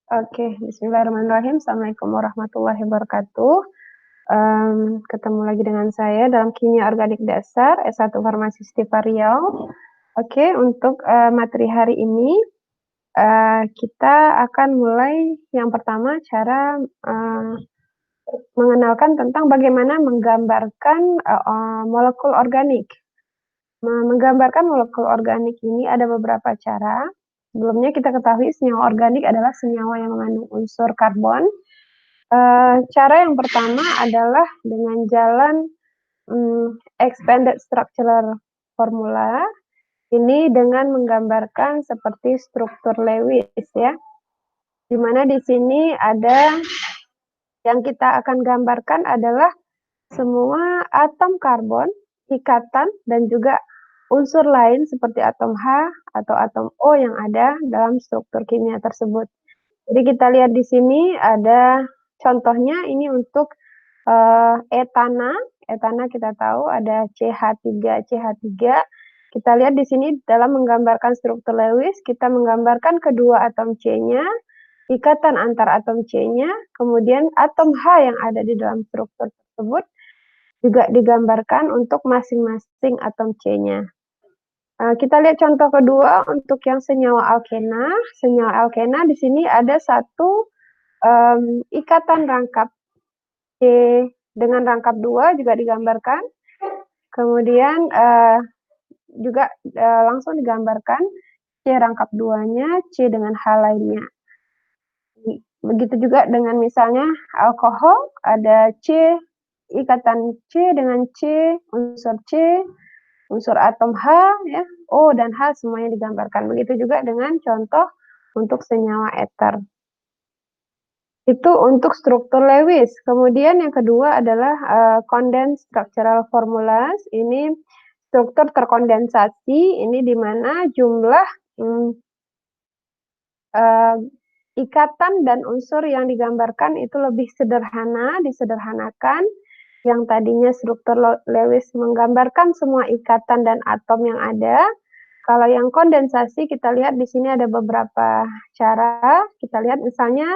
Oke, bismillahirrahmanirrahim. Assalamualaikum warahmatullahi wabarakatuh. Ketemu lagi dengan saya dalam Kimia Organik Dasar S1 Farmasi Stiva Riau. Oke, untuk materi hari ini kita akan mulai yang pertama cara mengenalkan tentang bagaimana menggambarkan molekul organik. Menggambarkan molekul organik ini ada beberapa cara. Sebelumnya kita ketahui senyawa organik adalah senyawa yang mengandung unsur karbon. Cara yang pertama adalah dengan jalan expanded structural formula. Ini dengan menggambarkan seperti struktur Lewis ya. Di mana di sini ada yang kita akan gambarkan adalah semua atom karbon, ikatan, dan juga unsur lain seperti atom H atau atom O yang ada dalam struktur kimia tersebut. Jadi kita lihat di sini ada contohnya ini untuk etana. Etana kita tahu ada CH3CH3. Kita lihat di sini dalam menggambarkan struktur Lewis, kita menggambarkan kedua atom C-nya, ikatan antar atom C-nya, kemudian atom H yang ada di dalam struktur tersebut juga digambarkan untuk masing-masing atom C-nya. Kita lihat contoh kedua untuk yang senyawa alkena. Senyawa alkena di sini ada satu ikatan rangkap C dengan rangkap 2 juga digambarkan. Kemudian juga langsung digambarkan C rangkap 2-nya, C dengan H lainnya. Begitu juga dengan misalnya alkohol, ada C ikatan C dengan C, unsur atom H, ya, O dan H semuanya digambarkan. Begitu juga dengan contoh untuk senyawa eter. Itu untuk struktur Lewis. Kemudian yang kedua adalah condensed structural formulas. Ini struktur terkondensasi, ini di mana jumlah ikatan dan unsur yang digambarkan itu lebih sederhana, disederhanakan. Yang tadinya struktur Lewis menggambarkan semua ikatan dan atom yang ada. Kalau yang kondensasi kita lihat di sini ada beberapa cara. Kita lihat misalnya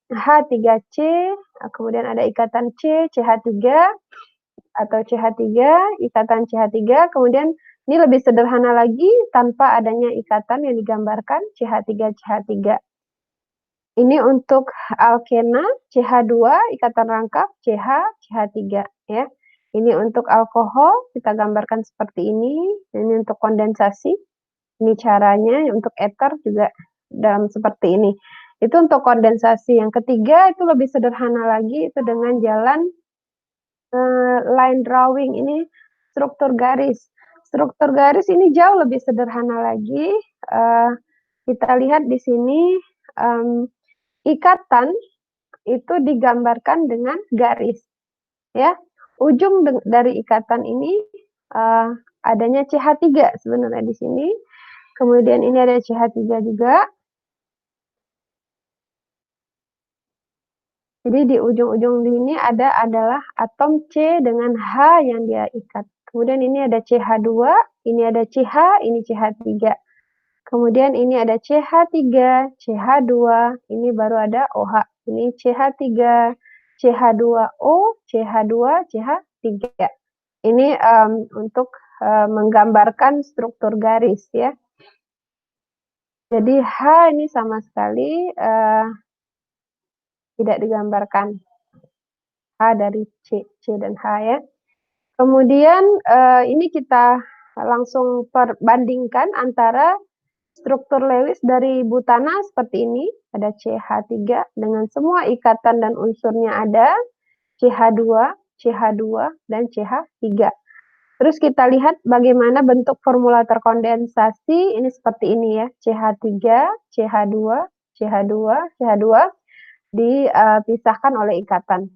H3C, kemudian ada ikatan C, CH3 atau CH3, ikatan CH3, kemudian ini lebih sederhana lagi tanpa adanya ikatan yang digambarkan CH3CH3. Ini untuk alkena CH2 ikatan rangkap CH3 ya. Ini untuk alkohol kita gambarkan seperti ini. Ini untuk kondensasi. Ini caranya. Untuk eter juga dalam seperti ini. Itu untuk kondensasi. Yang ketiga itu lebih sederhana lagi, itu dengan jalan line drawing. Ini struktur garis. Struktur garis ini jauh lebih sederhana lagi. Kita lihat di sini ikatan itu digambarkan dengan garis. Ya, ujung dari ikatan ini adanya CH3 sebenarnya di sini. Kemudian ini ada CH3 juga. Jadi di ujung-ujung ini adalah atom C dengan H yang dia ikat. Kemudian ini ada CH2, ini ada CH, ini CH3. Kemudian ini ada CH3, CH2, ini baru ada OH. Ini CH3, CH2O, CH2, CH3. Ini untuk menggambarkan struktur garis ya. Jadi H ini sama sekali tidak digambarkan. H dari C dan H ya. Kemudian ini kita langsung perbandingkan antara struktur Lewis dari butana seperti ini, ada CH3 dengan semua ikatan dan unsurnya ada, CH2, CH2, dan CH3. Terus kita lihat bagaimana bentuk formula terkondensasi, ini seperti ini ya, CH3, CH2, CH2, CH2, dipisahkan oleh ikatan.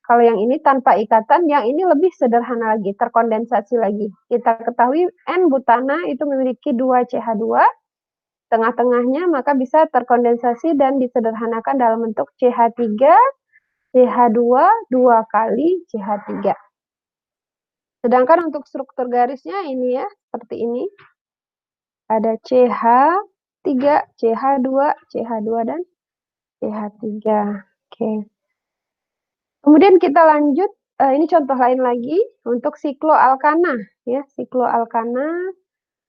Kalau yang ini tanpa ikatan, yang ini lebih sederhana lagi, terkondensasi lagi. Kita ketahui N-butana itu memiliki 2 CH2, tengah-tengahnya maka bisa terkondensasi dan disederhanakan dalam bentuk CH3, CH2, 2 kali CH3. Sedangkan untuk struktur garisnya ini ya, seperti ini. Ada CH, 3, CH2, CH2 dan CH3. Oke. Kemudian kita lanjut, ini contoh lain lagi untuk sikloalkana ya. Sikloalkana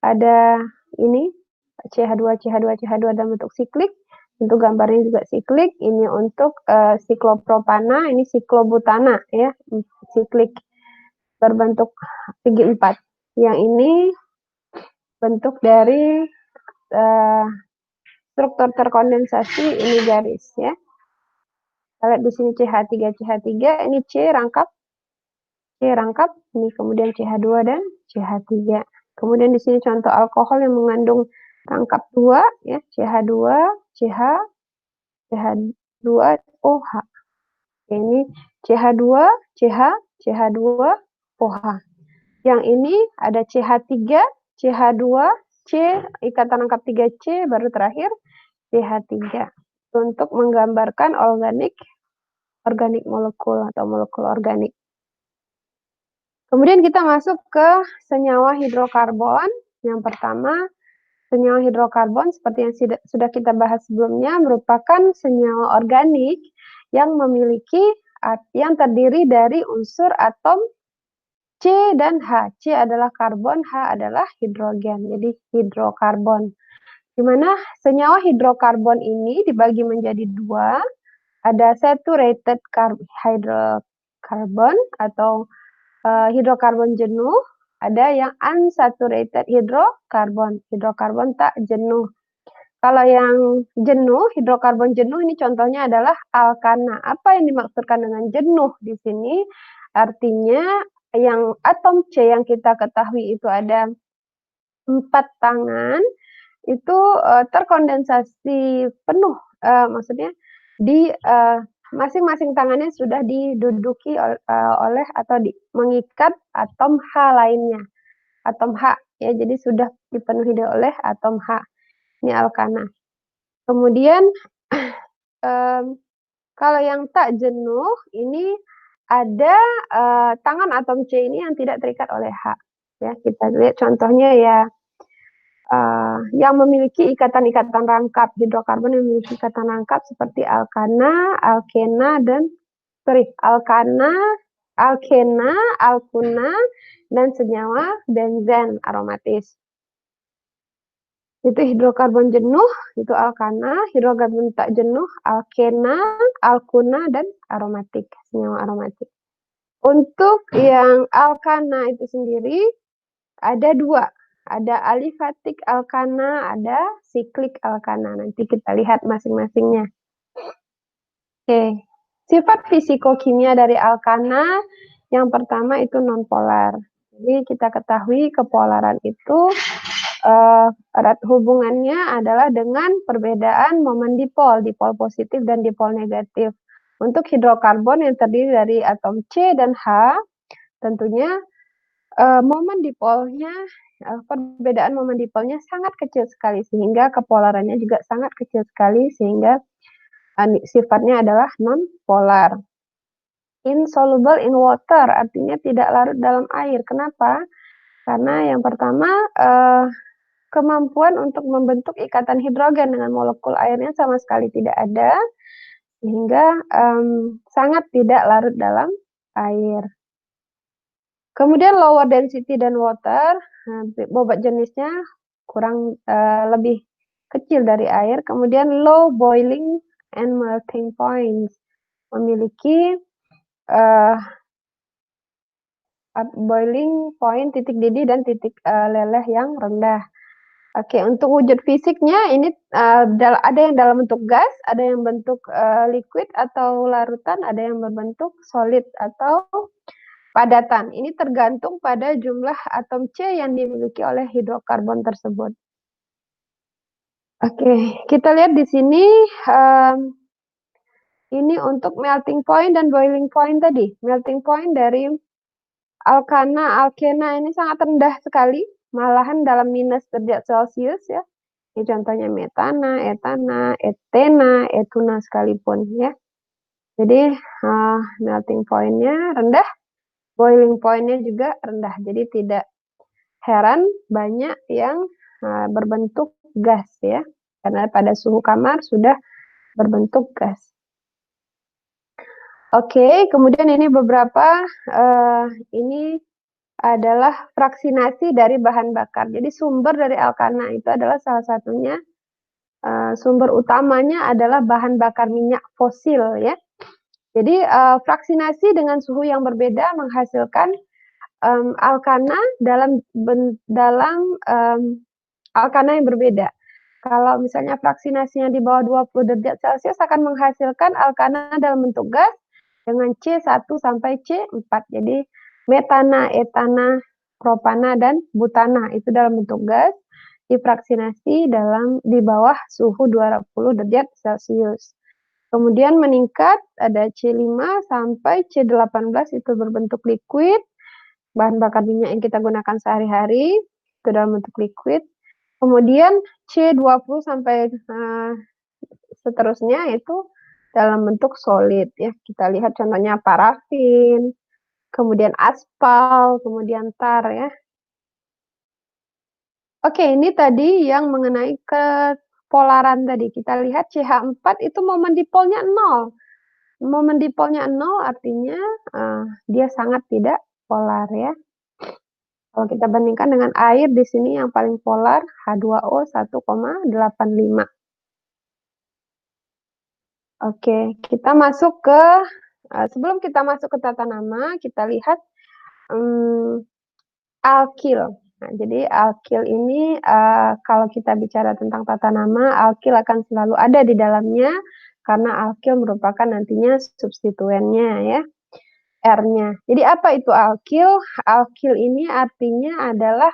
ada ini CH2, CH2, CH2 dalam bentuk siklik. Untuk gambarnya juga siklik. Ini untuk siklopropana, ini siklobutana ya, siklik berbentuk segi 4. Yang ini bentuk dari struktur terkondensasi, ini garis ya. Kita lihat di sini CH3, CH3, ini C rangkap, ini kemudian CH2 dan CH3. Kemudian di sini contoh alkohol yang mengandung rangkap 2 ya, CH2, CH, CH2, OH. Ini CH2, CH, CH2, OH. Yang ini ada CH3, CH2, C, ikatan rangkap 3C, baru terakhir CH3. Untuk menggambarkan organik molekul atau molekul organik. Kemudian kita masuk ke senyawa hidrokarbon. Yang pertama, senyawa hidrokarbon seperti yang sudah kita bahas sebelumnya merupakan senyawa organik yang memiliki yang terdiri dari unsur atom C dan H. C adalah karbon, H adalah hidrogen. Jadi hidrokarbon. Di mana senyawa hidrokarbon ini dibagi menjadi dua. Ada saturated hydrocarbon atau hidrokarbon jenuh, ada yang unsaturated hidrokarbon tak jenuh. Kalau yang jenuh, hidrokarbon jenuh ini contohnya adalah alkana. Apa yang dimaksudkan dengan jenuh di sini? Artinya yang atom C yang kita ketahui itu ada 4 tangan, itu terkondensasi penuh, maksudnya di masing-masing tangannya sudah diduduki oleh atau mengikat atom H lainnya, atom H ya, jadi sudah dipenuhi oleh atom H. Ini alkana. Kemudian kalau yang tak jenuh ini ada tangan atom C ini yang tidak terikat oleh H. Ya, kita lihat contohnya ya. Yang memiliki ikatan-ikatan rangkap, hidrokarbon yang memiliki ikatan rangkap seperti alkana, alkena, alkuna, dan senyawa benzen aromatis. Itu hidrokarbon jenuh, itu alkana, hidrokarbon tak jenuh, alkena, alkuna, dan aromatik, senyawa aromatik. Untuk yang alkana itu sendiri, ada 2. Ada alifatik alkana, ada siklik alkana. Nanti kita lihat masing-masingnya. Oke. Sifat fisikokimia dari alkana, yang pertama itu nonpolar. Jadi kita ketahui kepolaran itu erat hubungannya adalah dengan perbedaan momen dipol positif dan dipol negatif. Untuk hidrokarbon yang terdiri dari atom C dan H, tentunya momen dipolnya, perbedaan momen dipolnya sangat kecil sekali, sehingga kepolarannya juga sangat kecil sekali, sehingga sifatnya adalah non-polar. Insoluble in water, artinya tidak larut dalam air. Kenapa? Karena yang pertama, kemampuan untuk membentuk ikatan hidrogen dengan molekul airnya sama sekali tidak ada, sehingga sangat tidak larut dalam air. Kemudian lower density than water, bobot jenisnya kurang lebih kecil dari air. Kemudian low boiling and melting points, memiliki boiling point, titik didih dan titik leleh yang rendah. Oke, untuk wujud fisiknya ini ada yang dalam bentuk gas, ada yang bentuk liquid atau larutan, ada yang berbentuk solid atau padatan. Ini tergantung pada jumlah atom C yang dimiliki oleh hidrokarbon tersebut. Oke, kita lihat di sini ini untuk melting point dan boiling point tadi. Melting point dari alkana, alkena ini sangat rendah sekali, malahan dalam minus derajat Celcius ya. Ini contohnya metana, etana, etena, etuna sekalipun ya. Jadi melting point-nya rendah, boiling point-nya juga rendah. Jadi tidak heran banyak yang berbentuk gas ya. karena pada suhu kamar sudah berbentuk gas. Oke, kemudian ini beberapa, ini adalah fraksinasi dari bahan bakar. Jadi sumber dari alkana itu adalah salah satunya, sumber utamanya adalah bahan bakar minyak fosil ya. Jadi, fraksinasi dengan suhu yang berbeda menghasilkan, alkana dalam alkana yang berbeda. Kalau misalnya fraksinasinya di bawah 20 derajat Celcius akan menghasilkan alkana dalam bentuk gas dengan C1 sampai C4. Jadi metana, etana, propana, dan butana itu dalam bentuk gas difraksinasi di bawah suhu 20 derajat Celcius. Kemudian meningkat ada C5 sampai C18 itu berbentuk liquid, bahan bakar minyak yang kita gunakan sehari-hari itu dalam bentuk liquid. Kemudian C20 sampai seterusnya itu dalam bentuk solid ya. Kita lihat contohnya parafin, kemudian aspal, kemudian tar ya. Oke, ini tadi yang mengenai kepolaran tadi. Kita lihat CH4 itu momen dipolnya 0. Momen dipolnya 0 artinya dia sangat tidak polar ya. Kalau kita bandingkan dengan air di sini yang paling polar H2O 1,85. Oke, kita masuk ke sebelum kita masuk ke tata nama, kita lihat alkil. Nah, jadi alkil ini kalau kita bicara tentang tata nama, alkil akan selalu ada di dalamnya karena alkil merupakan nantinya substituennya ya. R-nya. Jadi apa itu alkil? Alkil ini artinya adalah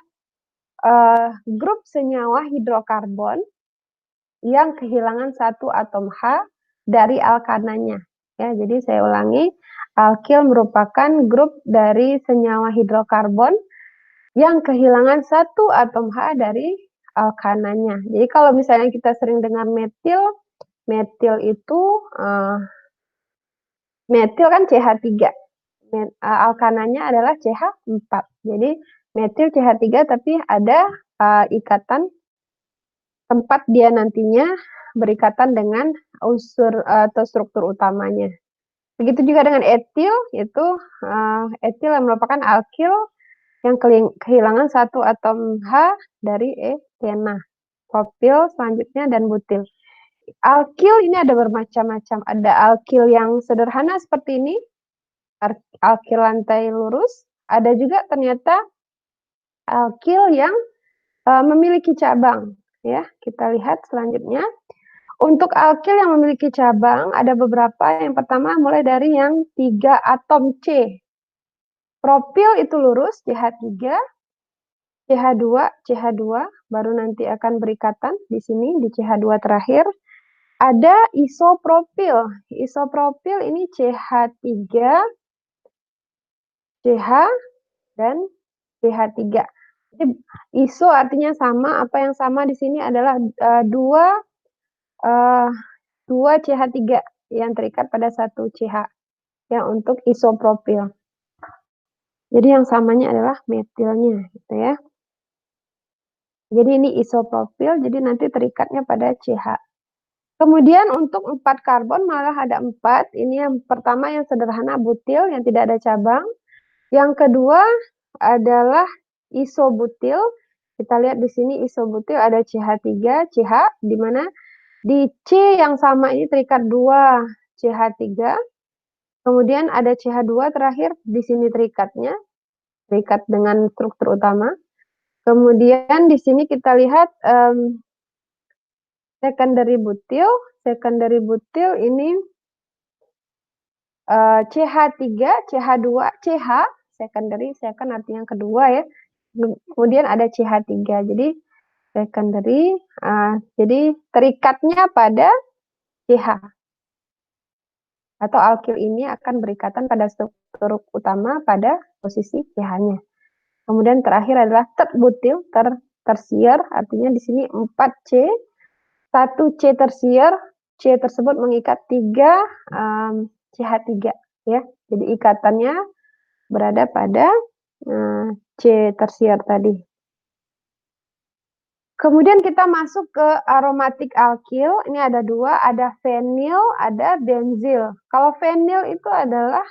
grup senyawa hidrokarbon yang kehilangan satu atom H dari alkananya. Ya, jadi saya ulangi, alkil merupakan grup dari senyawa hidrokarbon yang kehilangan satu atom H dari alkananya. Jadi kalau misalnya kita sering dengar metil, metil itu metil kan CH3. Alkananya adalah CH4. Jadi metil CH3 tapi ada ikatan tempat dia nantinya berikatan dengan unsur atau struktur utamanya. Begitu juga dengan etil, itu etil yang merupakan alkil yang kehilangan satu atom H dari etena, propil selanjutnya dan butil. Alkil ini ada bermacam-macam. Ada alkil yang sederhana seperti ini, alkil lantai lurus, ada juga ternyata alkil yang memiliki cabang. Ya, kita lihat selanjutnya. Untuk alkil yang memiliki cabang ada beberapa. Yang pertama mulai dari yang 3 atom C. Propil itu lurus CH3, CH2, CH2 baru nanti akan berikatan di sini di CH2 terakhir. Ada isopropil. Isopropil ini CH3, CH, dan CH3. Jadi, iso artinya sama, apa yang sama di sini adalah dua CH3 yang terikat pada satu CH ya untuk isopropil. Jadi yang samanya adalah metilnya gitu ya. Jadi ini isopropil, jadi nanti terikatnya pada CH. Kemudian untuk 4 karbon malah ada 4. Ini yang pertama yang sederhana butil yang tidak ada cabang. Yang kedua adalah isobutil. Kita lihat di sini isobutil ada CH3, CH di mana di C yang sama ini terikat 2 CH3. Kemudian ada CH2 terakhir di sini terikat dengan struktur utama. Kemudian di sini kita lihat secondary butil. Secondary butil ini CH3, CH2, CH, secondary, second artinya yang kedua ya. Kemudian ada CH3. Jadi secondary, jadi terikatnya pada CH. Atau alkil ini akan berikatan pada struktur utama pada posisi CH-nya. Kemudian terakhir adalah third butil, tersier, artinya di sini 4C, 1C tersier, C tersebut mengikat 3 CH3 ya. Jadi ikatannya berada pada C tersier tadi. Kemudian kita masuk ke aromatik alkyl. Ini ada dua, ada fenil, ada benzil. Kalau fenil itu adalah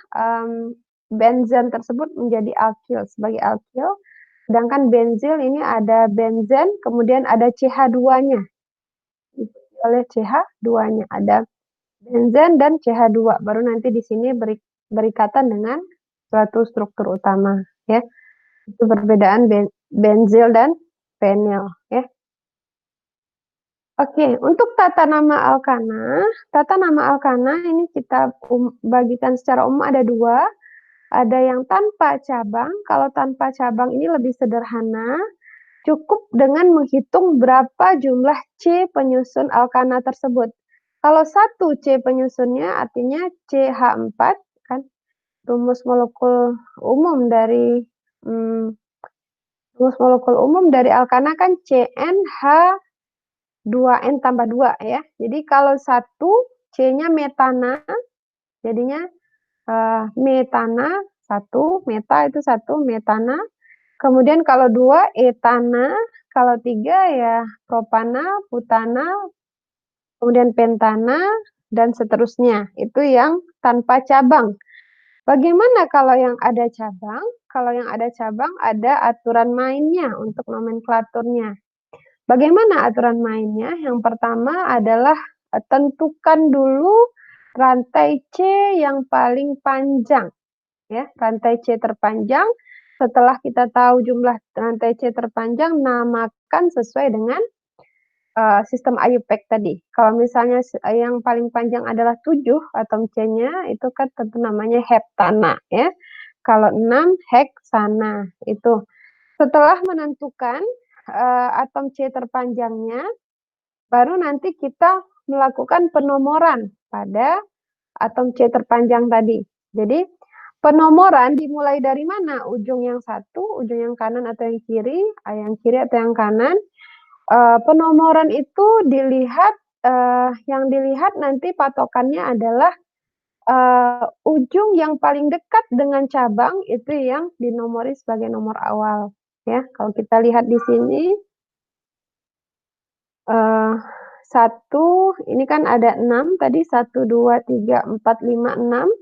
benzen tersebut menjadi alkyl sebagai alkyl. Sedangkan benzil ini ada benzen, kemudian ada CH2-nya. Oleh CH2-nya ada benzen dan CH2. Baru nanti di sini berikatan dengan suatu struktur utama, ya. Itu perbedaan benzil dan fenil, ya. Oke, untuk tata nama alkana ini kita bagikan secara umum ada dua. Ada yang tanpa cabang. Kalau tanpa cabang ini lebih sederhana. Cukup dengan menghitung berapa jumlah C penyusun alkana tersebut. Kalau satu C penyusunnya artinya CH4, kan rumus molekul umum dari alkana kan CnH2n tambah 2, ya. Jadi kalau satu C-nya metana, jadinya metana, satu, meta itu satu, metana. Kemudian kalau dua, etana. Kalau tiga ya propana, butana, kemudian pentana, dan seterusnya. Itu yang tanpa cabang. Bagaimana kalau yang ada cabang? Kalau yang ada cabang, ada aturan mainnya untuk nomenklaturnya. Bagaimana aturan mainnya? Yang pertama adalah tentukan dulu rantai C yang paling panjang. Ya, rantai C terpanjang. Setelah kita tahu jumlah rantai C terpanjang, namakan sesuai dengan sistem IUPAC tadi. Kalau misalnya yang paling panjang adalah 7 atom C-nya, itu kan tentu namanya heptana, ya. Kalau 6, heksana. Itu. Setelah menentukan atom C terpanjangnya, baru nanti kita melakukan penomoran pada atom C terpanjang tadi. Jadi, penomoran dimulai dari mana? Ujung yang satu, ujung yang kanan atau yang kiri atau yang kanan. Penomoran itu yang dilihat nanti patokannya adalah ujung yang paling dekat dengan cabang itu yang dinomori sebagai nomor awal, ya. Kalau kita lihat di sini ini kan ada 6 tadi, 1, 2, 3, 4, 5, 6.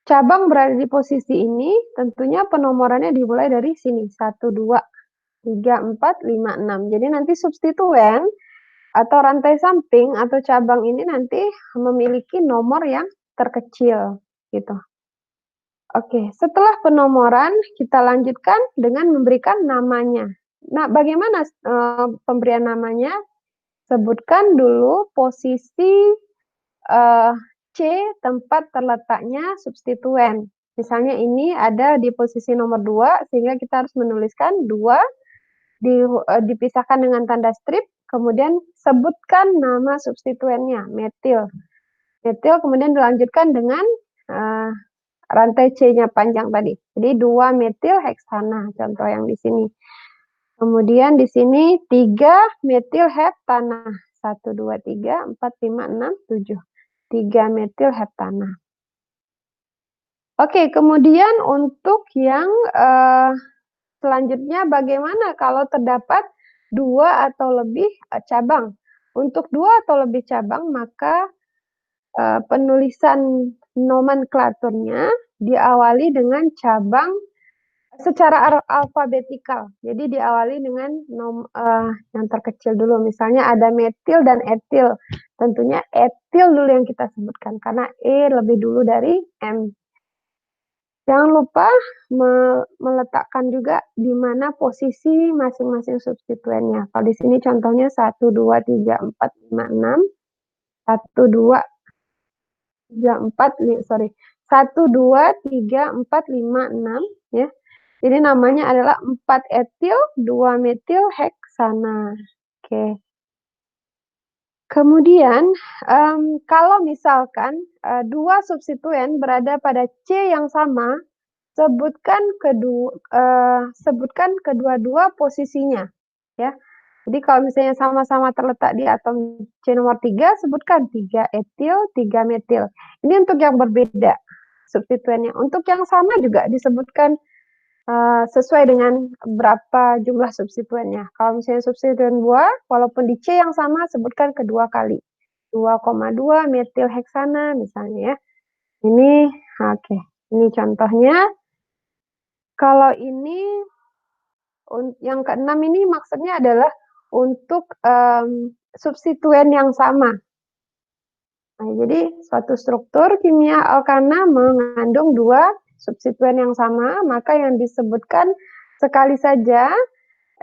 Cabang berada di posisi ini, tentunya penomorannya dimulai dari sini, 1, 2, 3, 4, 5, 6. Jadi nanti substituen atau rantai samping atau cabang ini nanti memiliki nomor yang terkecil, gitu. Oke, setelah penomoran kita lanjutkan dengan memberikan namanya. Nah, bagaimana pemberian namanya? Sebutkan dulu posisi C tempat terletaknya substituen. Misalnya ini ada di posisi nomor 2, sehingga kita harus menuliskan 2, dipisahkan dengan tanda strip, kemudian sebutkan nama substituennya, metil. Metil kemudian dilanjutkan dengan rantai C-nya panjang tadi. Jadi 2 metil heksana, contoh yang di sini. Kemudian di sini 3 metil heptana. 1, 2, 3, 4, 5, 6, 7. 3 metil heptana. Oke, kemudian untuk yang selanjutnya bagaimana kalau terdapat 2 atau lebih cabang? Untuk 2 atau lebih cabang, maka penulisan nomenklaturnya diawali dengan cabang secara alfabetikal. Jadi diawali dengan yang terkecil dulu. Misalnya ada metil dan etil. Tentunya etil dulu yang kita sebutkan karena E lebih dulu dari M. Jangan lupa meletakkan juga di mana posisi masing-masing substituennya. Kalau di sini contohnya 1, 2, 3, 4, 5, 6. 1, 2, 3, 4, 1, 2, 3, 4, 5, 6, ya. Jadi namanya adalah 4 etil, 2 metil heksana. Oke. Kemudian, kalau misalkan 2 substituen berada pada C yang sama, sebutkan kedua-dua posisinya, ya. Jadi kalau misalnya sama-sama terletak di atom C nomor 3, sebutkan 3 etil, 3 metil. Ini untuk yang berbeda substituennya. Untuk yang sama juga disebutkan sesuai dengan berapa jumlah substituennya. Kalau misalnya substituen buah, walaupun di C yang sama, sebutkan kedua kali. 2,2 metil heksana misalnya ya. Ini, oke. Ini contohnya. Kalau ini, yang keenam ini maksudnya adalah untuk substituen yang sama. Nah, jadi suatu struktur kimia alkana mengandung dua substituen yang sama, maka yang disebutkan sekali saja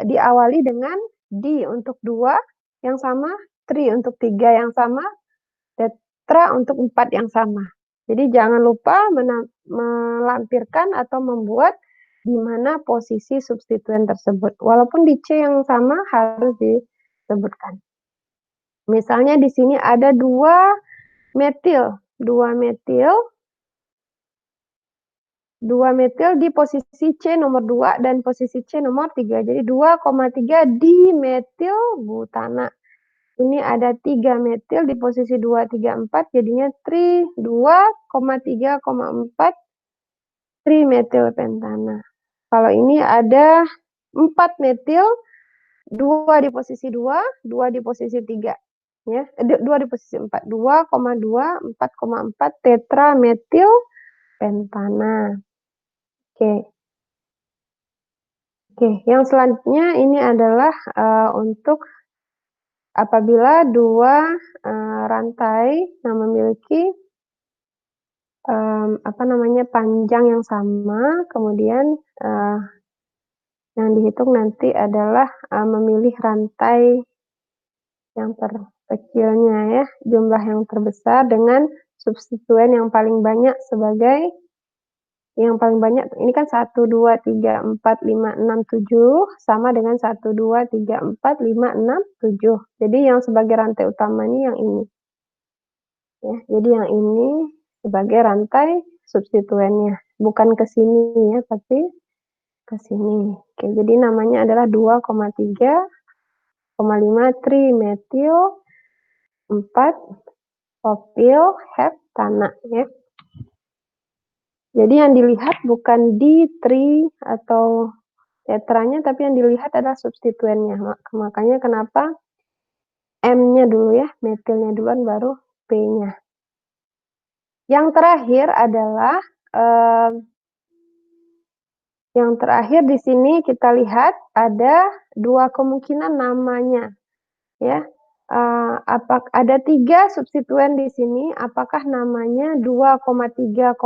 diawali dengan di untuk 2 yang sama, tri untuk 3 yang sama, tetra untuk 4 yang sama. Jadi jangan lupa melampirkan atau membuat di mana posisi substituen tersebut. Walaupun di C yang sama harus disebutkan. Misalnya di sini ada 2 metil di posisi C nomor 2 dan posisi C nomor 3. Jadi 2,3 dimetil butana. Ini ada 3 metil di posisi 2, 3, 4, jadinya 2,3,4 trimetil pentana. Kalau ini ada 4 metil, 2 di posisi 2, 2 di posisi 3. Ya, 2 di posisi 4. 2,2, 4,4 tetrametil pentana. Oke. Oke, yang selanjutnya ini adalah untuk apabila dua rantai yang memiliki panjang yang sama, kemudian yang dihitung nanti adalah memilih rantai yang terkecilnya ya, jumlah yang terbesar dengan substituen yang paling banyak sebagai yang paling banyak. Ini kan 1, 2, 3, 4, 5, 6, 7 sama dengan 1, 2, 3, 4, 5, 6, 7. Jadi yang sebagai rantai utama ini yang ini. Ya, jadi yang ini sebagai rantai substituennya. Bukan ke sini ya, tapi ke sini. Oke, jadi namanya adalah 2,3,5 trimetil 4 propil heptana ya. Jadi yang dilihat bukan di tri atau tetranya, tapi yang dilihat adalah substituennya. Makanya kenapa M-nya dulu ya, metilnya duluan baru P-nya. Yang terakhir adalah yang terakhir di sini kita lihat ada dua kemungkinan namanya ya. Ada 3 substituen di sini, apakah namanya 2,3,5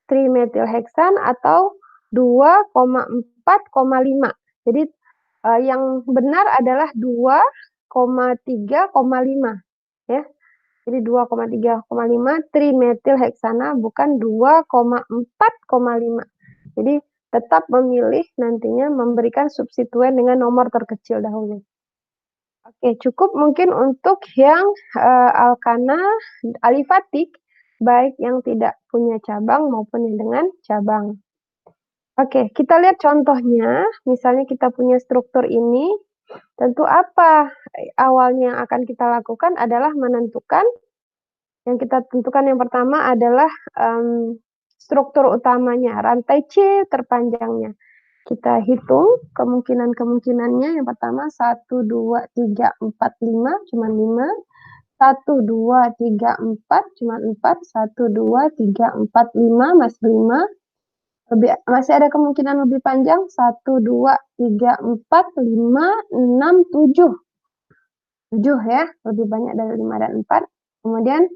trimetilheksan atau 2,4,5. Jadi yang benar adalah 2,3,5 ya. Jadi 2,3,5 trimetilheksana bukan 2,4,5. Jadi tetap memilih nantinya memberikan substituen dengan nomor terkecil dahulu. Oke, cukup mungkin untuk yang alkana alifatik, baik yang tidak punya cabang maupun yang dengan cabang. Oke, kita lihat contohnya. Misalnya kita punya struktur ini, tentu apa awalnya yang akan kita lakukan adalah menentukan, yang kita tentukan yang pertama adalah struktur utamanya, rantai C terpanjangnya. Kita hitung kemungkinan-kemungkinannya. Yang pertama 1, 2, 3, 4, 5, cuma 5. 1, 2, 3, 4, cuma 4. 1, 2, 3, 4, 5, masih 5. Masih ada kemungkinan lebih panjang. 1, 2, 3, 4, 5, 6, 7. 7 ya, lebih banyak dari 5 dan 4. Kemudian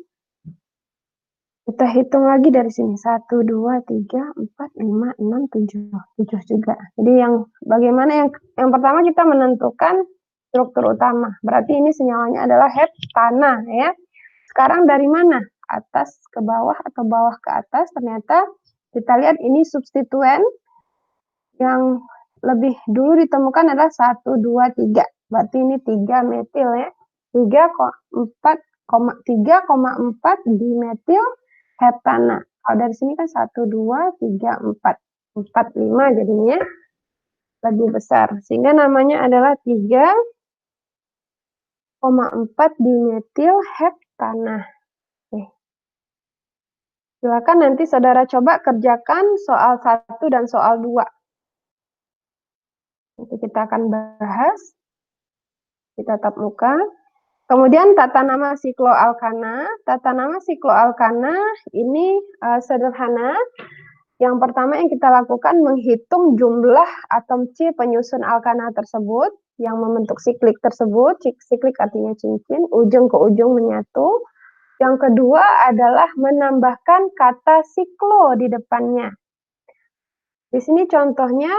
kita hitung lagi dari sini. 1, 2, 3, 4, 5, 6, 7. 7 juga. Jadi bagaimana yang pertama kita menentukan struktur utama. Berarti ini senyawanya adalah heptana ya. Sekarang dari mana? Atas ke bawah atau bawah ke atas? Ternyata kita lihat ini substituen yang lebih dulu ditemukan adalah 1, 2, 3. Berarti ini 3 metil ya. 3,4 dimetil heptana. Kalau dari sini kan 1, 2, 3, 4. 4, 5 jadinya lebih besar. Sehingga namanya adalah 3,4 dimetil heptana. Silakan nanti saudara coba kerjakan soal 1 dan soal 2. Nanti kita akan bahas di tatap muka. Kemudian tata nama sikloalkana. Tata nama sikloalkana ini sederhana. Yang pertama yang kita lakukan menghitung jumlah atom C penyusun alkana tersebut yang membentuk siklik tersebut. Siklik artinya cincin, ujung ke ujung menyatu. Yang kedua adalah menambahkan kata siklo di depannya. Di sini contohnya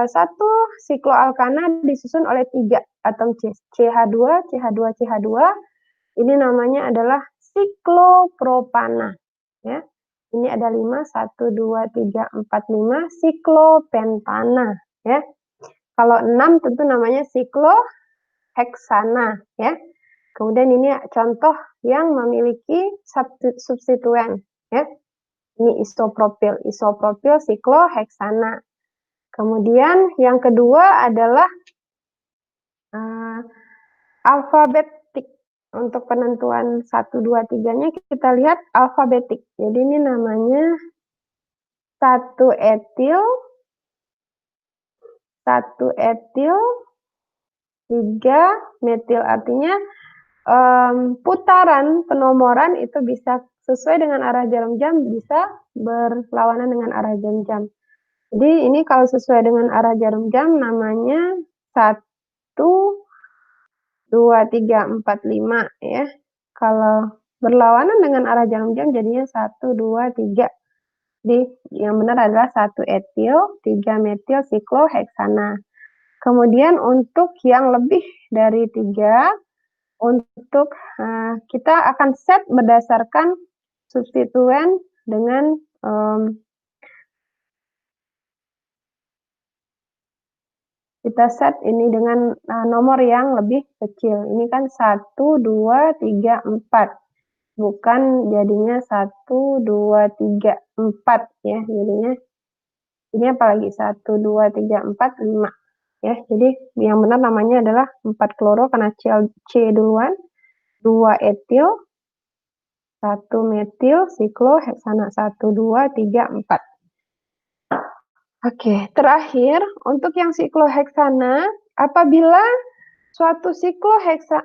satu sikloalkana disusun oleh 3 atom C, CH2, CH2, CH2. Ini namanya adalah siklopropana. Ya. Ini ada 5, 1, 2, 3, 4, 5, siklopentana. Ya. Kalau 6 tentu namanya sikloheksana. Ya. Kemudian ini contoh yang memiliki substituen. Ya. Ini isopropil, sikloheksana. Kemudian yang kedua adalah alfabetik. Untuk penentuan 1, 2, 3-nya kita lihat alfabetik. Jadi ini namanya 1 etil, 3 metil. Artinya putaran penomoran itu bisa sesuai dengan arah jarum jam, bisa berlawanan dengan arah jarum jam. Jadi ini kalau sesuai dengan arah jarum jam namanya 1, 2, 3, 4, 5 ya. Kalau berlawanan dengan arah jarum jam jadinya 1, 2, 3. Jadi yang benar adalah 1 etil, 3 metil sikloheksana. Kemudian untuk yang lebih dari 3, untuk kita akan set berdasarkan substituen dengan kita set ini dengan nomor yang lebih kecil. Ini kan 1, 2, 3, 4. Bukan jadinya 1, 2, 3, 4 ya. Jadinya ini apalagi 1, 2, 3, 4, 5. Ya, jadi yang benar namanya adalah 4 kloro karena C duluan, 2 etil, 1 metil, sikloheksana 1, 2, 3, 4. Oke, terakhir untuk yang sikloheksana, apabila suatu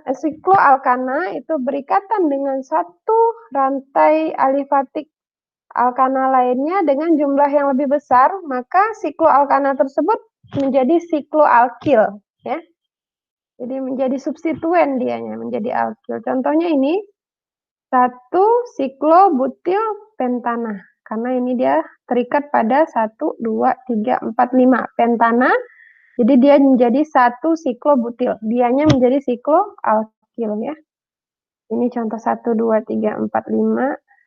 sikloalkana itu berikatan dengan satu rantai alifatik alkana lainnya dengan jumlah yang lebih besar, maka sikloalkana tersebut menjadi sikloalkil, ya. Jadi menjadi substituen dianya, menjadi alkil. Contohnya ini 1 siklobutil pentana. Karena ini dia terikat pada 1, 2, 3, 4, 5 pentana. Jadi dia menjadi 1 siklobutil. Dianya menjadi sikloalkil ya. Ini contoh 1, 2, 3, 4, 5.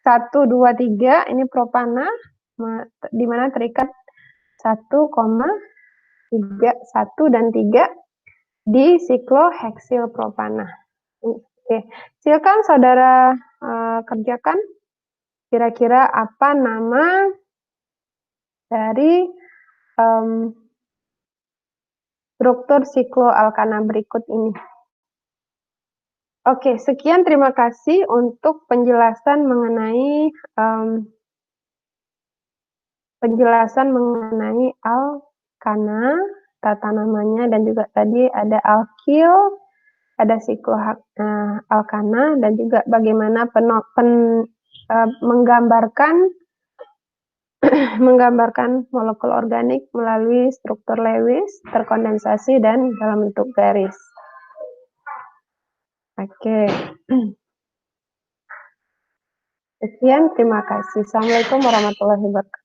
1, 2, 3 ini propana di mana terikat 1, 3, 1 dan 3 di sikloheksil propana. Oke, silakan saudara kerjakan. Kira-kira apa nama dari struktur sikloalkana berikut ini? Oke, sekian terima kasih untuk penjelasan mengenai alkana, tata namanya, dan juga tadi ada alkil, ada sikloalkana, dan juga bagaimana menggambarkan molekul organik melalui struktur Lewis, terkondensasi, dan dalam bentuk garis. Oke. Sekian, terima kasih. Assalamualaikum warahmatullahi wabarakatuh.